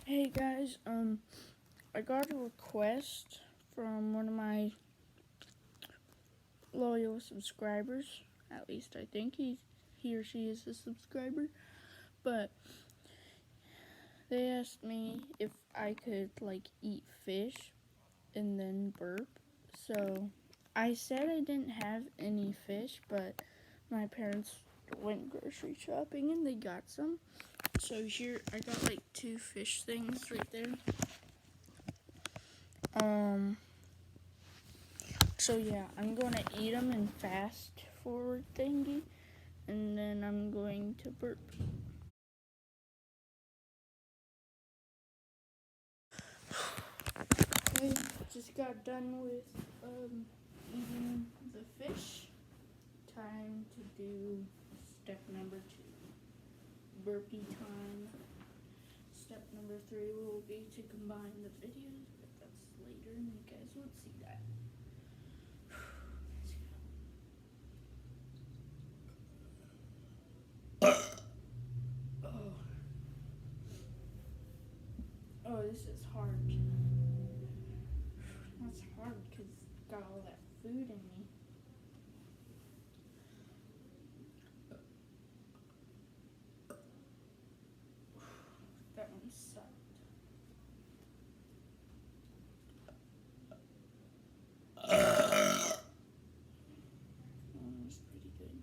Hey guys, I got a request from one of my loyal subscribers. At least I think he or she is a subscriber. But they asked me if I could eat fish and then burp. So I said I didn't have any fish, but my parents went grocery shopping and they got some. So here I got two fish things right there. So yeah, I'm going to eat them in fast forward thingy, and then I'm going to burp. I just got done with eating the fish. Time to do step number 2, burpee time. Step number 3 will be to combine the videos, but that's later and you guys won't see that. Oh, this is hard. That's hard because it's got all that food in me. That one sucked. That one was pretty good.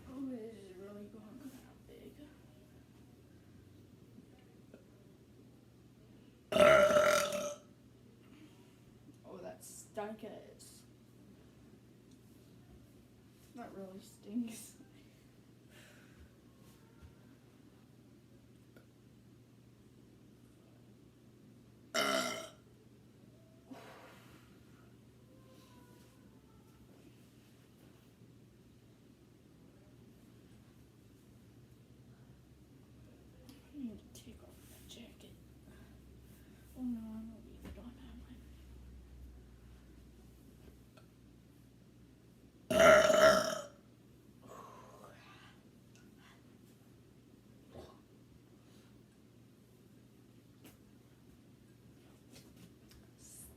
Oh, this is really going out big. Oh, that stunk ass. That really stinks. I need to take off that jacket. Oh no, I'm gonna leave it on,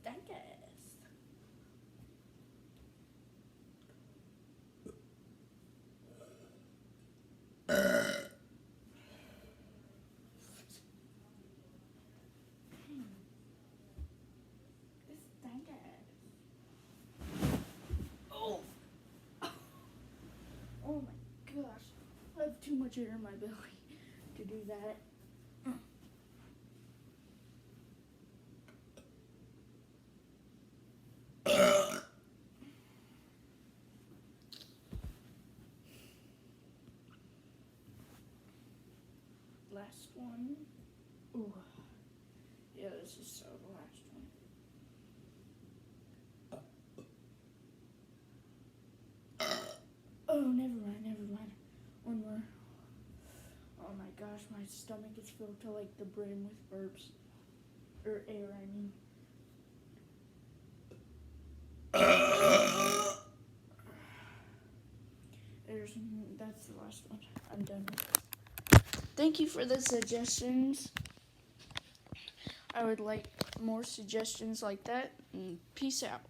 stank ass. This stank ass. Oh. Oh my gosh. I have too much air in my belly to do that. Last one. Ooh. Yeah, this is so the last one. Oh, never mind. One more. Oh my gosh, my stomach is filled to the brim with burps. Or air, I mean. That's the last one. I'm done with this. Thank you for the suggestions. I would like more suggestions like that. And peace out.